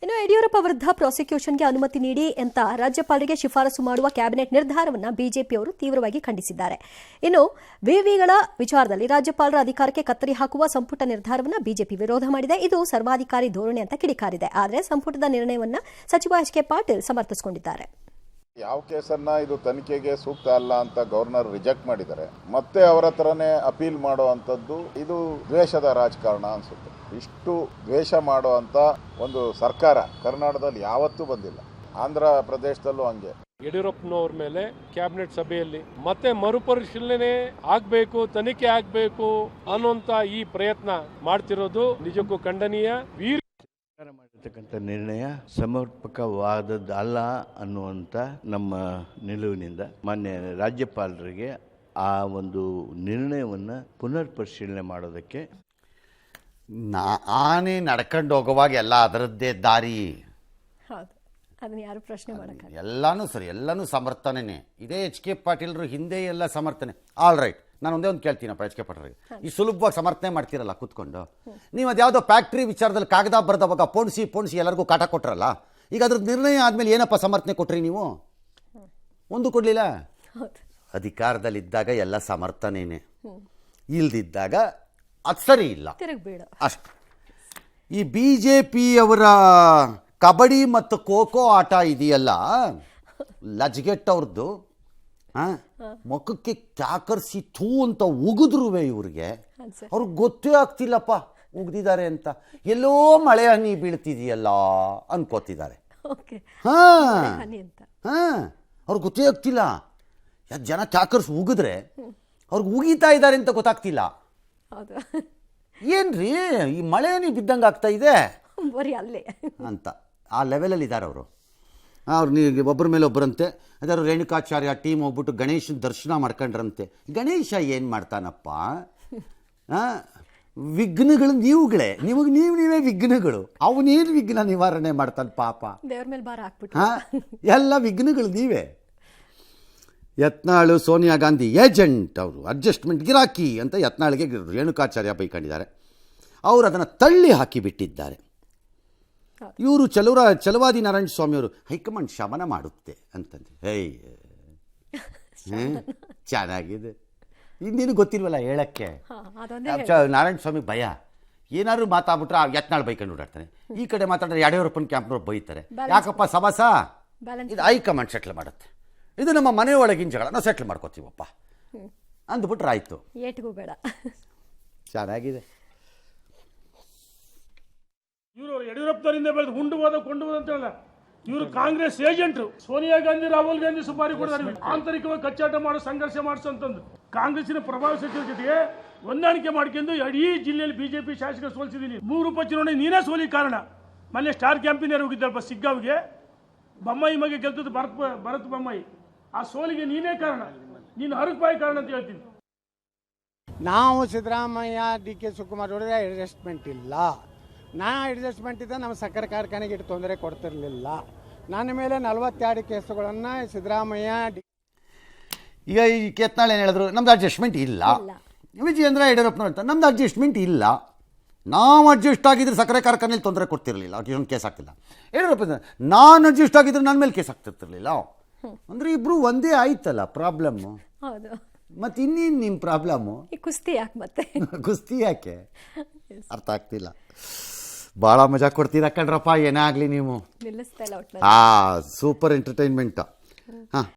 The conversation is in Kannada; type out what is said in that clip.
ಇನ್ನು ಯಡಿಯೂರಪ್ಪ ವಿರುದ್ಧ ಪ್ರಾಸಿಕ್ಯೂಷನ್ಗೆ ಅನುಮತಿ ನೀಡಿ ಅಂತ ರಾಜ್ಯಪಾಲರಿಗೆ ಶಿಫಾರಸು ಮಾಡುವ ಕ್ಯಾಬಿನೆಟ್ ನಿರ್ಧಾರವನ್ನು ಬಿಜೆಪಿಯವರು ತೀವ್ರವಾಗಿ ಖಂಡಿಸಿದ್ದಾರೆ. ಇನ್ನು ವಿವಿಗಳ ವಿಚಾರದಲ್ಲಿ ರಾಜ್ಯಪಾಲರ ಅಧಿಕಾರಕ್ಕೆ ಕತ್ತರಿ ಹಾಕುವ ಸಂಪುಟ ನಿರ್ಧಾರವನ್ನು ಬಿಜೆಪಿ ವಿರೋಧ ಮಾಡಿದೆ. ಇದು ಸರ್ವಾಧಿಕಾರಿ ಧೋರಣೆ ಅಂತ ಕಿಡಿಕಾರಿದೆ. ಆದರೆ ಸಂಪುಟದ ನಿರ್ಣಯವನ್ನು ಸಚಿವ ಎಚ್ ಕೆ ಪಾಟೀಲ್ ಸಮರ್ಥಿಸಿಕೊಂಡಿದ್ದಾರೆ. ಯಾವ ಕೇಸನ್ನ ಇದು ತನಿಖೆಗೆ ಸೂಕ್ತ ಅಲ್ಲ ಅಂತ ಗವರ್ನರ್ ರಿಜೆಕ್ಟ್ ಮಾಡಿದ್ದಾರೆ. ಮತ್ತೆ ಅವರ ಹತ್ರನೇ ಅಪೀಲ್ ಮಾಡುವಂಥದ್ದು ಇದು ದ್ವೇಷದ ರಾಜಕಾರಣ ಅನ್ಸುತ್ತೆ. ಇಷ್ಟು ದ್ವೇಷ ಮಾಡುವಂತ ಒಂದು ಸರ್ಕಾರ ಕರ್ನಾಟಕದಲ್ಲಿ ಯಾವತ್ತೂ ಬಂದಿಲ್ಲ. ಆಂಧ್ರ ಪ್ರದೇಶದಲ್ಲೂ ಹಂಗೆ. ಯಡಿಯೂರಪ್ಪನವ್ರ ಮೇಲೆ ಕ್ಯಾಬಿನೆಟ್ ಸಭೆಯಲ್ಲಿ ಮತ್ತೆ ಮರುಪರಿಶೀಲನೆ ಆಗ್ಬೇಕು, ತನಿಖೆ ಆಗ್ಬೇಕು ಅನ್ನುವಂತ ಈ ಪ್ರಯತ್ನ ಮಾಡ್ತಿರೋದು ನಿಜಕ್ಕೂ ಖಂಡನೀಯ. ಮಾಡಿರ್ತಕ್ಕಂಥ ನಿರ್ಣಯ ಸಮರ್ಪಕವಾದದ್ದಲ್ಲ ಅನ್ನುವಂಥ ನಮ್ಮ ನಿಲುವಿನಿಂದ ಮಾನ್ಯ ರಾಜ್ಯಪಾಲರಿಗೆ ಆ ಒಂದು ನಿರ್ಣಯವನ್ನು ಪುನರ್ ಪರಿಶೀಲನೆ ಮಾಡೋದಕ್ಕೆ ಆನೆ ನಡ್ಕೊಂಡು ಹೋಗುವಾಗ ಎಲ್ಲ ಅದರದ್ದೇ ದಾರಿ. ಅದನ್ನ ಯಾರು ಪ್ರಶ್ನೆ ಮಾಡಕ್ಕೆ ಎಲ್ಲಾನು ಸರಿ, ಎಲ್ಲಾನು ಸಮರ್ಥನೆ. ಇದೇ ಎಚ್ ಕೆ ಪಾಟೀಲ್ರು ಹಿಂದೆ ಎಲ್ಲ ಸಮರ್ಥನೆ. ಆಲ್ ರೈಟ್, ನಾನು ಒಂದೇ ಒಂದು ಕೇಳ್ತೀನಪ್ಪ ಎಚ್ ಕೆ ಪಾಟೀಲ್ರಿಗೆ, ಈ ಸುಲಭವಾಗಿ ಸಮರ್ಥನೆ ಮಾಡ್ತೀರಲ್ಲ ಕೂತ್ಕೊಂಡು. ನೀವು ಅದ್ಯಾವುದೋ ಫ್ಯಾಕ್ಟ್ರಿ ವಿಚಾರದಲ್ಲಿ ಕಾಗದ ಬರೆದವಾಗ ಪೋಣಿಸಿ ಎಲ್ಲರಿಗೂ ಕಾಟ ಕೊಟ್ರಲ್ಲ, ಈಗ ಅದ್ರದ್ದು ನಿರ್ಣಯ ಆದಮೇಲೆ ಏನಪ್ಪ ಸಮರ್ಥನೆ ಕೊಟ್ರಿ ನೀವು? ಒಂದು ಕೊಡಲಿಲ್ಲ. ಅಧಿಕಾರದಲ್ಲಿದ್ದಾಗ ಎಲ್ಲ ಸಮರ್ಥನೇನೆ, ಇಲ್ದಿದ್ದಾಗ ಅದು ಸರಿ ಇಲ್ಲ ಅಷ್ಟು. ಈ ಬಿ ಜೆ ಪಿಯವರ ಕಬಡ್ಡಿ ಮತ್ತು ಖೋಖೋ ಆಟ ಇದೆಯಲ್ಲ, ಲಜ್ಗೆಟ್ಟವ್ರದ್ದು, ಮುಖಕ್ಕೆ ಕ್ಯಾಕರ್ಸಿ ಥೂ ಅಂತ ಉಗಿದ್ರುವೆ ಇವ್ರಿಗೆ ಅವ್ರಿಗೆ ಗೊತ್ತೇ ಆಗ್ತಿಲ್ಲಪ್ಪ ಉಗ್ದಿದ್ದಾರೆ ಅಂತ. ಎಲ್ಲೋ ಮಳೆ ಹನಿ ಬೀಳ್ತಿದೆಯಲ್ಲ ಅನ್ಕೋತಿದ್ದಾರೆ. ಅವ್ರಿಗೆ ಗೊತ್ತೇ ಆಗ್ತಿಲ್ಲ. ಜನ ಕ್ಯಾಕರ್ಸ್ ಉಗಿದ್ರೆ ಅವ್ರಿಗೆ ಉಗಿತಾ ಇದ್ದಾರೆ ಅಂತ ಗೊತ್ತಾಗ್ತಿಲ್ಲ. ಏನ್ರಿ ಈ ಮಳೆ ಹನಿ ಬಿದ್ದಂಗೆ ಆಗ್ತಾ ಇದೆ ಅಂತ ಆ ಲೆವೆಲಲ್ಲಿ ಇದ್ದಾರೆ ಅವರು. ಅವ್ರು ಒಬ್ಬರ ಮೇಲೆ ಒಬ್ಬರಂತೆ. ಅದಾದ್ರು ರೇಣುಕಾಚಾರ್ಯ ಟೀಮ್ ಹೋಗ್ಬಿಟ್ಟು ಗಣೇಶನ ದರ್ಶನ ಮಾಡ್ಕೊಂಡ್ರಂತೆ. ಗಣೇಶ ಏನು ಮಾಡ್ತಾನಪ್ಪ? ವಿಘ್ನಗಳು ನೀವುಗಳೇ, ನೀವೇ ವಿಘ್ನಗಳು. ಅವನೇನು ವಿಘ್ನ ನಿವಾರಣೆ ಮಾಡ್ತಾನೆ ಪಾಪ? ಎಲ್ಲ ವಿಘ್ನಗಳು ನೀವೇ. ಯತ್ನಾಳು ಸೋನಿಯಾ ಗಾಂಧಿ ಏಜೆಂಟ್, ಅವರು ಅಡ್ಜಸ್ಟ್ಮೆಂಟ್ ಗಿರಾಕಿ ಅಂತ ಯತ್ನಾಳಿಗೆ ರೇಣುಕಾಚಾರ್ಯ ಬೈಕೊಂಡಿದ್ದಾರೆ. ಅವರು ಅದನ್ನು ತಳ್ಳಿ ಹಾಕಿಬಿಟ್ಟಿದ್ದಾರೆ. ಇವರು ಚಲವಾದಿ ನಾರಾಯಣ ಸ್ವಾಮಿಯವರು ಹೈಕಮಾಂಡ್ ಶಮನ ಮಾಡುತ್ತೆ ಅಂತಂದ್ರೆ ಚೆನ್ನಾಗಿದೆ. ಇನ್ನೇನು ಗೊತ್ತಿಲ್ವಲ್ಲ ಹೇಳಕ್ಕೆ. ನಾರಾಯಣ ಸ್ವಾಮಿ ಭಯ, ಏನಾದ್ರು ಮಾತಾಡ್ಬಿಟ್ರೆ ಯತ್ನಾಳ್ ಬೈಕೊಂಡು ಓಡಾಡ್ತಾನೆ. ಈ ಕಡೆ ಮಾತಾಡಿದ್ರೆ ಯಡಿಯೂರಪ್ಪನ ಕ್ಯಾಂಪ್ನವ್ರು ಬೈತಾರೆ. ಯಾಕಪ್ಪ ಸಮಾಸ? ಇದು ಹೈಕಮಾಂಡ್ ಸೆಟ್ಲ್ ಮಾಡುತ್ತೆ. ಇದು ನಮ್ಮ ಮನೆಯೊಳಗಿನ ಜಗಳ, ನಾವು ಸೆಟ್ಲ್ ಮಾಡ್ಕೋತೀವಪ್ಪ ಅಂದ್ಬಿಟ್ರೆ ಆಯ್ತು. ಚೆನ್ನಾಗಿದೆ. ಇವರು ಯಡಿಯೂರಪ್ಪನವರಿಂದ ಬೆಳೆದು ಕೊಂಡು ಹೋದ ಅಂತ ಹೇಳಲ್ಲ. ಇವರು ಕಾಂಗ್ರೆಸ್ ಏಜೆಂಟ್ರು. ಸೋನಿಯಾ ಗಾಂಧಿ, ರಾಹುಲ್ ಗಾಂಧಿ ಸುಪಾರಿ ಕೊಡ್ತಾರೆ. ಆಂತರಿಕವಾಗಿ ಕಚ್ಚಾಟ ಮಾಡೋ, ಸಂಘರ್ಷ ಮಾಡಿಸೋಂಥದ್ದು. ಕಾಂಗ್ರೆಸ್ಸಿನ ಪ್ರಭಾವ ಸಚಿವರ ಜೊತೆಗೆ ಹೊಂದಾಣಿಕೆ ಮಾಡ್ಕೊಂಡು ಇಡೀ ಜಿಲ್ಲೆಯಲ್ಲಿ ಬಿಜೆಪಿ ಶಾಸಕರು ಸೋಲಿಸಿದ್ದೀನಿ. 3 ರೂಪಾಯಿ ಚುನಾವಣೆ ನೀನೇ ಸೋಲಿ ಕಾರಣ. ಮೊನ್ನೆ ಸ್ಟಾರ್ ಕ್ಯಾಂಪಿನಿಯರ್ ಹೋಗಿದ್ದಾರಪ್ಪ ಸಿಗ್ಗಾವ್ಗೆ, ಬೊಮ್ಮಾಯಿ ಮಗೆ ಗೆಲ್ತದ್ದು ಭರತ್ ಬೊಮ್ಮಾಯಿ. ಆ ಸೋಲಿಗೆ ನೀನೇ ಕಾರಣ, ನೀನು ಹರಪಾಯಿ ಕಾರಣ ಅಂತ ಹೇಳ್ತೀನಿ. ನಾವು ಸಿದ್ದರಾಮಯ್ಯ ಡಿ ಕೆ ಶಿವಕುಮಾರ್ ಅವರಿಗೆ ಅಡ್ಜಸ್ಟ್ಮೆಂಟ್ ಇಲ್ಲ. ಅಡ್ಜಸ್ಟ್ಮೆಂಟ್ ಇದ್ದ ನಮ್ಮ ಸಕ್ಕರೆ ಕಾರ್ಖಾನೆಗೆ ಇಟ್ಟು ತೊಂದರೆ ಕೊಡ್ತಿರ್ಲಿಲ್ಲ. ನನ್ನ ಮೇಲೆ 42 ಕೇಸುಗಳನ್ನು ಸಿದ್ದರಾಮಯ್ಯ ಈಗ ಈ ಯತ್ನಾಳ್ ಏನು ಹೇಳಿದ್ರು? ನಮ್ದು ಅಡ್ಜಸ್ಟ್ಮೆಂಟ್ ಇಲ್ಲ. ವಿಜಯೇಂದ್ರ ಯಡಿಯೂರಪ್ಪನವ್ರು ನಮ್ದು ಅಡ್ಜಸ್ಟ್ಮೆಂಟ್ ಇಲ್ಲ, ನಾವು ಅಡ್ಜಸ್ಟ್ ಆಗಿದ್ರೆ ಸಕ್ಕರೆ ಕಾರ್ಖಾನೆಯಲ್ಲಿ ತೊಂದರೆ ಕೊಡ್ತಿರಲಿಲ್ಲ, ಅವ್ರಿಗೆ ಕೇಸ್ ಆಗ್ತಿಲ್ಲ. ಯಡಿಯೂರಪ್ಪ ನಾನು ಅಡ್ಜಸ್ಟ್ ಆಗಿದ್ರೆ ನನ್ನ ಮೇಲೆ ಕೇಸ್ ಆಗ್ತಿರ್ತಿರ್ಲಿಲ್ಲ. ಅಂದರೆ ಇಬ್ರು ಒಂದೇ ಆಯ್ತಲ್ಲ ಪ್ರಾಬ್ಲಮ್ಮು. ಮತ್ತೆ ಇನ್ನೇನು ನಿಮ್ಮ ಪ್ರಾಬ್ಲಮ್ಮು? ಕುಸ್ತಿ ಯಾಕೆ ಅರ್ಥ ಆಗ್ತಿಲ್ಲ. ಭಾಳ ಮಜಾ ಕೊಡ್ತೀರಾ ಕಣ್ರಪ್ಪ, ಏನೇ ಆಗಲಿ ನೀವು. Super entertainment. ಹಾಂ.